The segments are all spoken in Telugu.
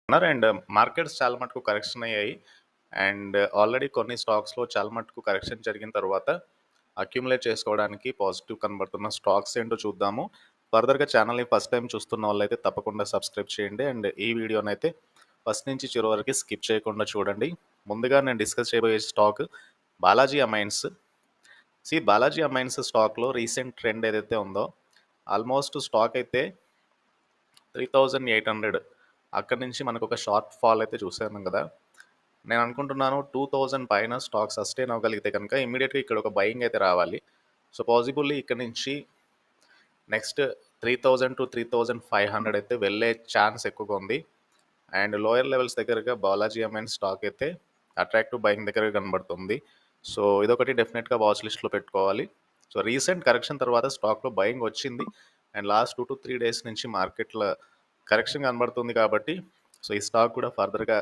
ఉన్నారు. అండ్ మార్కెట్స్ చాలా మటుకు కరెక్షన్ అయ్యాయి. అండ్ ఆల్రెడీ కొన్ని స్టాక్స్‌లో చాలా మటుకు కరెక్షన్ జరిగిన తర్వాత అక్యుములేట్ చేసుకోవడానికి పాజిటివ్ కనబడుతున్న స్టాక్స్ ఏంటో చూద్దాము. ఫర్దర్‌గా ఛానల్‌ని ఫస్ట్ టైమ్ చూస్తున్న వాళ్ళైతే తప్పకుండా సబ్స్క్రైబ్ చేయండి. అండ్ ఈ వీడియోనైతే ఫస్ట్ నుంచి చివరి వరకు స్కిప్ చేయకుండా చూడండి. ముందుగా నేను డిస్కస్ చేయబోయే stock Balaji amines. Balaji amines స్టాక్‌లో రీసెంట్ ట్రెండ్ ఏదైతే ఉందో ఆల్మోస్ట్ స్టాక్ అయితే 3800 అక్కడి నుంచి మనకొక షార్ట్ ఫాల్ అయితే చూసాను కదా! నేను అనుకుంటున్నాను 2000 పైన స్టాక్ సస్టైన్ అవ్వగలిగితే కనుక ఇమ్మీడియేట్‌గా ఇక్కడ ఒక బయింగ్ అయితే రావాలి. సో, పాజిబుల్లీ ఇక్కడ నుంచి నెక్స్ట్ 3000-3500 అయితే వెళ్ళే ఛాన్స్ ఎక్కువగా ఉంది. అండ్ లోయర్ లెవెల్స్ దగ్గరగా బాలాజీ అమైన్స్ స్టాక్ అయితే అట్రాక్టివ్ బయింగ్ దగ్గర కనబడుతుంది. సో, ఇదొకటి డెఫినెట్‌గా వాచ్ లిస్ట్‌లో పెట్టుకోవాలి. సో, రీసెంట్ కరెక్షన్ తర్వాత స్టాక్‌లో బయింగ్ వచ్చింది. అండ్ లాస్ట్ 2-3 డేస్ నుంచి మార్కెట్‌లో కరెక్షన్ కనబడుతుంది కాబట్టి సో, ఈ స్టాక్ కూడా ఫర్దర్‌గా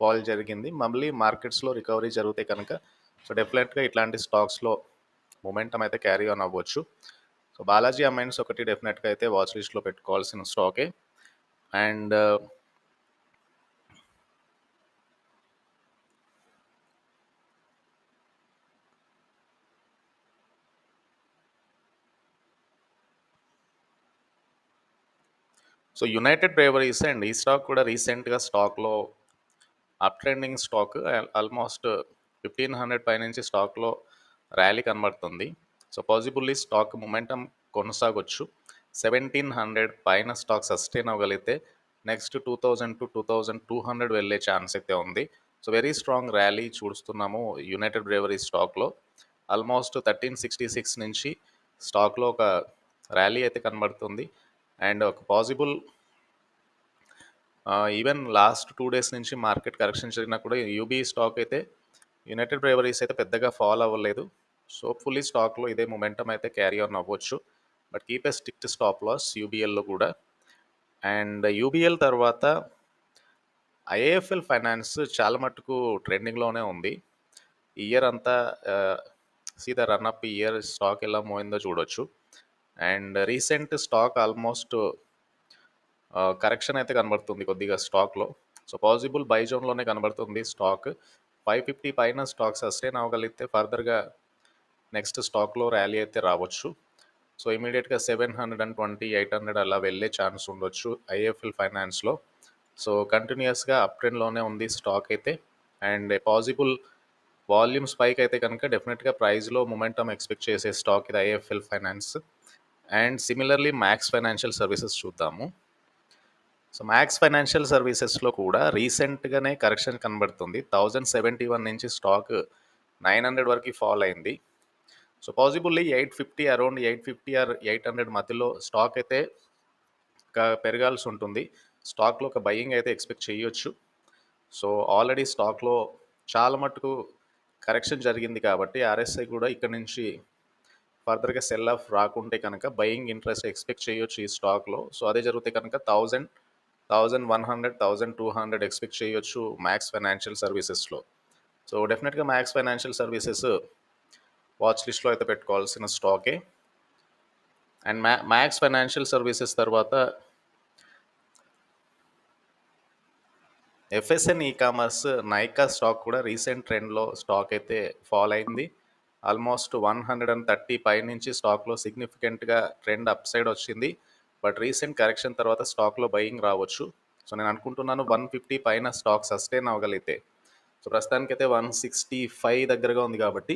ఫాల్ జరిగింది. మళ్ళీ మార్కెట్స్‌లో రికవరీ జరిగితే కనుక సో, డెఫినెట్‌గా ఇట్లాంటి స్టాక్స్‌లో మొమెంటమ్ అయితే క్యారీ ఆన్ అవ్వచ్చు. సో, బాలాజీ అమైన్స్ ఒకటి డెఫినెట్‌గా అయితే వాచ్ లిస్ట్‌లో పెట్టుకోవాల్సిన స్టాకే. And so, United Breweries and ఈ స్టాక్ కూడా రీసెంట్‌గా స్టాక్‌లో అప్ ట్రెండింగ్ స్టాక్ ఆల్మోస్ట్ 1500 పైనుంచి స్టాక్‌లో ర్యాలీ కనబడుతుంది. సో, పాజిబుల్లీ స్టాక్ మొమెంటమ్ కొనసాగొచ్చు. 1700 పైన స్టాక్ సస్టైన్ అవ్వగలిగితే నెక్స్ట్ 2000-2200 వెళ్ళే ఛాన్స్ అయితే ఉంది. సో, వెరీ స్ట్రాంగ్ ర్యాలీ చూస్తున్నాము యునైటెడ్ బ్రేవరీస్ స్టాక్‌లో. ఆల్మోస్ట్ 1366 నుంచి స్టాక్‌లో ఒక ర్యాలీ అయితే కనబడుతుంది. అండ్ ఒక పాజిబుల్ ఈవెన్ లాస్ట్ 2 డేస్ నుంచి మార్కెట్ కరెక్షన్ జరిగినా కూడా యూబీ స్టాక్ అయితే యునైటెడ్ బ్రేవరీస్ అయితే పెద్దగా ఫాల్ అవ్వలేదు. సో, ఫుల్లీ స్టాక్‌లో ఇదే మొమెంటమ్ అయితే క్యారీ ఆన్ అవ్వచ్చు. But keep a strict stop loss యూబీఎల్‌లో కూడా. అండ్ యూబీఎల్ తర్వాత ఐఏఎఫ్ఎల్ ఫైనాన్స్ చాలా మటుకు ట్రెండింగ్‌లోనే ఉంది. ఈ ఇయర్ అంతా the run up year stock ఎలా మోయిందో చూడొచ్చు. And recent stock almost correction అయితే కనబడుతుంది కొద్దిగా స్టాక్‌లో. సో, పాజిబుల్ బై జోన్‌లోనే కనబడుతుంది స్టాక్. 550 పైన స్టాక్ సస్టైన్ అవ్వగలిగితే ఫర్దర్‌గా నెక్స్ట్ స్టాక్‌లో ర్యాలీ అయితే రావచ్చు. సో, ఇమ్మీడియేట్‌గా 720, 800 అలా వెళ్ళే ఛాన్స్ ఉండొచ్చు ఐఎఫ్ఎల్ ఫైనాన్స్‌లో. సో, కంటిన్యూయస్‌గా అప్ ట్రెండ్‌లోనే ఉంది స్టాక్ అయితే. అండ్ పాజిబుల్ వాల్యూమ్ స్పైక్ అయితే కనుక డెఫినెట్‌గా ప్రైస్‌లో మొమెంటమ్ ఎక్స్‌పెక్ట్ చేసే స్టాక్ ఇది IFL finance. And similarly max financial services చూద్దాము. సో, మ్యాక్స్ ఫైనాన్షియల్ సర్వీసెస్‌లో కూడా రీసెంట్‌గానే కరెక్షన్ కనబడుతుంది. 1071 నుంచి స్టాక్ 900 వరకు ఫాల్ అయింది. సో, పాజిబుల్లీ 850 అరౌండ్ 850 ఆర్ 800 మధ్యలో స్టాక్ అయితే పెరగాల్సి ఉంటుంది. స్టాక్‌లో ఒక బయింగ్ అయితే ఎక్స్‌పెక్ట్ చేయొచ్చు. సో, ఆల్రెడీ స్టాక్‌లో చాలా మటుకు కరెక్షన్ జరిగింది కాబట్టి ఆర్ఎస్ఐ కూడా ఇక్కడ నుంచి ఫర్దర్‌గా సెల్ ఆఫ్ రాకుంటే కనుక బయింగ్ ఇంట్రెస్ట్ ఎక్స్‌పెక్ట్ చేయొచ్చు ఈ స్టాక్‌లో. సో, అదే జరిగితే కనుక 1000, 1100, 1200 ఎక్స్‌పెక్ట్ చేయొచ్చు మ్యాక్స్ ఫైనాన్షియల్ సర్వీసెస్‌లో. సో, డెఫినెట్‌గా మ్యాక్స్ ఫైనాన్షియల్ సర్వీసెస్ వాచ్ లిస్ట్‌లో అయితే పెట్టుకోవాల్సిన స్టాకే. అండ్ మ్యాక్స్ ఫైనాన్షియల్ సర్వీసెస్ తర్వాత ఎఫ్ఎస్ఎన్ కామర్స్ నైకా స్టాక్ కూడా రీసెంట్ ట్రెండ్‌లో స్టాక్ అయితే ఫాల్ అయింది. ఆల్మోస్ట్ 130 పైనుంచి స్టాక్‌లో సిగ్నిఫికెంట్‌గా ట్రెండ్ అప్ సైడ్ వచ్చింది. బట్ రీసెంట్ కరెక్షన్ తర్వాత స్టాక్‌లో బయింగ్ రావచ్చు. సో, నేను అనుకుంటున్నాను 150 పైన స్టాక్ సస్టైన్ అవ్వగలిగితే సో, ప్రస్తుతానికైతే 165 దగ్గరగా ఉంది కాబట్టి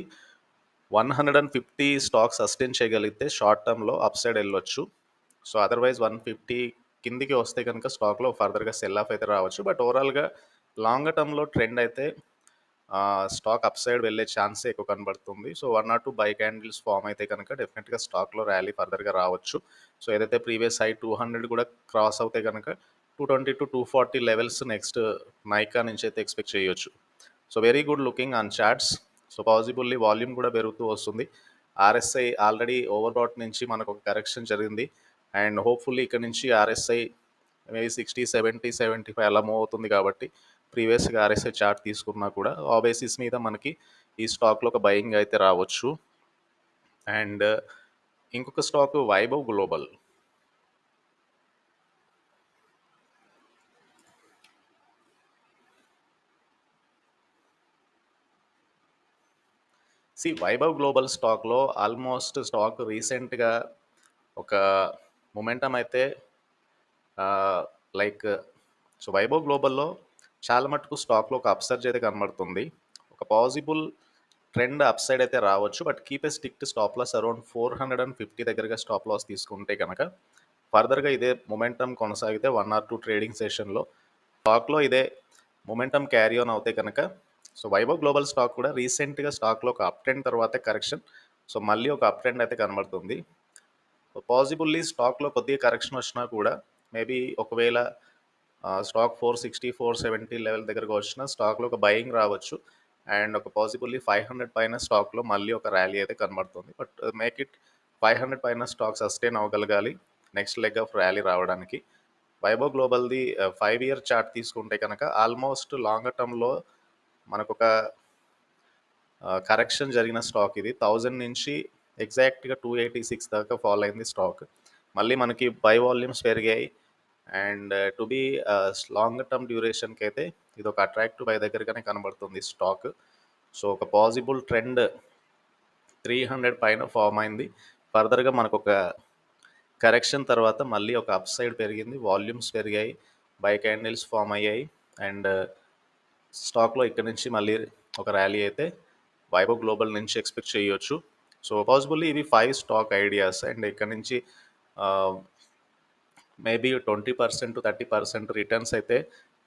150 స్టాక్ సస్టైన్ చేయగలిగితే షార్ట్ టర్మ్‌లో అప్ సైడ్ వెళ్ళొచ్చు. సో, అదర్‌వైజ్ 150 కిందికి వస్తే కనుక స్టాక్‌లో ఫర్దర్‌గా సెల్ ఆఫ్ అయితే రావచ్చు. బట్ ఓవరాల్‌గా లాంగర్ టర్మ్‌లో ట్రెండ్ అయితే స్టాక్ అప్ సైడ్ వెళ్ళే ఛాన్సే ఎక్కువ కనబడుతుంది. So, 1 or 2 buy candles form అయితే కనుక డెఫినెట్‌గా స్టాక్‌లో ర్యాలీ ఫర్దర్‌గా రావచ్చు. సో, ఏదైతే ప్రీవియస్ హై 200 కూడా క్రాస్ అవుతే కనుక 220-240 లెవెల్స్ నెక్స్ట్ నైకా నుంచి అయితే ఎక్స్‌పెక్ట్ చేయొచ్చు. So, very good looking on charts. So, possibly volume కూడా పెరుగుతూ వస్తుంది. ఆర్ఎస్ఐ ఆల్రెడీ ఓవర్‌బాట్ నుంచి మనకు ఒక కరెక్షన్ జరిగింది. అండ్ హోప్‌ఫుల్లీ ఇక్కడ నుంచి ఆర్ఎస్ఐ మేబీ 60, 70, 75 అలా మూవ్ అవుతుంది కాబట్టి ప్రీవియస్‌గా ఆర్ఎస్ఐ చార్ట్ తీసుకున్నా కూడా ఆ బేసిస్ మీద మనకి ఈ స్టాక్‌లో ఒక బయింగ్ అయితే రావచ్చు. అండ్ ఇంకొక stock Vaibhav global. Vaibhav global స్టాక్‌లో ఆల్మోస్ట్ స్టాక్ రీసెంట్‌గా ఒక మొమెంటమ్ అయితే ఆహ్, లైక్ వైభవ్ గ్లోబల్‌లో చాలా మటుకు స్టాక్‌లో ఒక అప్‌సర్జ్ అయితే కనబడుతుంది. ఒక పాజిబుల్ ట్రెండ్ అప్‌సైడ్ అయితే రావచ్చు. But keep a strict stop loss around 450 దగ్గరగా స్టాప్ లాస్ తీసుకుంటే గనక ఫర్దర్‌గా ఇదే మొమెంటమ్ కొనసాగితే 1 ఆర్ 2 ట్రేడింగ్ సెషన్‌లో స్టాక్‌లో ఇదే మొమెంటమ్ క్యారీ ఆన్ అవుతే కనుక వైభవ్ గ్లోబల్ స్టాక్ కూడా రీసెంట్‌గా స్టాక్‌లో ఒక అప్ ట్రెండ్ తర్వాతే కరెక్షన్. మళ్ళీ ఒక అప్ ట్రెండ్ అయితే కనబడుతుంది. పాజిబుల్లీ స్టాక్‌లో కొద్దిగా కరెక్షన్ వచ్చినా కూడా మేబీ ఒకవేళ స్టాక్ 460, 470 లెవెల్ దగ్గరకు వచ్చినా స్టాక్‌లో ఒక బయింగ్ రావచ్చు. అండ్ ఒక పాజిబుల్లీ 500 పైన స్టాక్‌లో మళ్ళీ ఒక ర్యాలీ అయితే కనబడుతుంది. బట్ మేక్ ఇట్ 500 పైన స్టాక్ సస్టైన్ అవ్వగలగాలి నెక్స్ట్ లెగ్ ఆఫ్ ర్యాలీ రావడానికి. వైభవ్ గ్లోబల్‌ది 5 ఇయర్ చార్ట్ తీసుకుంటే కనుక ఆల్మోస్ట్ లాంగర్ టర్మ్‌లో మనకొక కరెక్షన్ జరిగిన స్టాక్ ఇది. 1000 నుంచి ఎగ్జాక్ట్‌గా 286 దాకా ఫాల్ అయింది స్టాక్. మళ్ళీ మనకి బై వాల్యూమ్స్ పెరిగాయి. And to be longer term డ్యూరేషన్‌కి అయితే ఇది ఒక అట్రాక్టివ్ బై దగ్గరగానే కనబడుతుంది స్టాక్. ఒక పాజిబుల్ ట్రెండ్ 300 పైన ఫార్మ్ అయింది. ఫర్దర్‌గా మనకొక కరెక్షన్ తర్వాత మళ్ళీ ఒక అప్ సైడ్ పెరిగింది. వాల్యూమ్స్ పెరిగాయి. బై క్యాండిల్స్ ఫార్మ్ అయ్యాయి. అండ్ స్టాక్‌లో ఇక్కడి నుంచి మళ్ళీ ఒక ర్యాలీ అయితే వైభవ్ గ్లోబల్ నుంచి ఎక్స్‌పెక్ట్ చేయొచ్చు. పాసిబుల్లీ ఇవి 5 స్టాక్ ఐడియాస్ అండ్ ఇక్కడ నుంచి ఆహ్, మేబీ 20% to 30% రిటర్న్స్ అయితే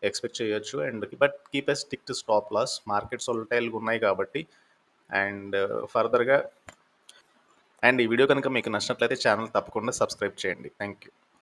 ఎక్స్‌పెక్ట్ చేయొచ్చు. But keep a strict stop loss. Markets వోలటైల్‌గా ఉన్నాయి కాబట్టి. అండ్ ఫర్దర్‌గా ఈ వీడియో కనుక మీకు నచ్చినట్లయితే ఛానల్ తప్పకుండా సబ్స్క్రైబ్ చేయండి. Thank you.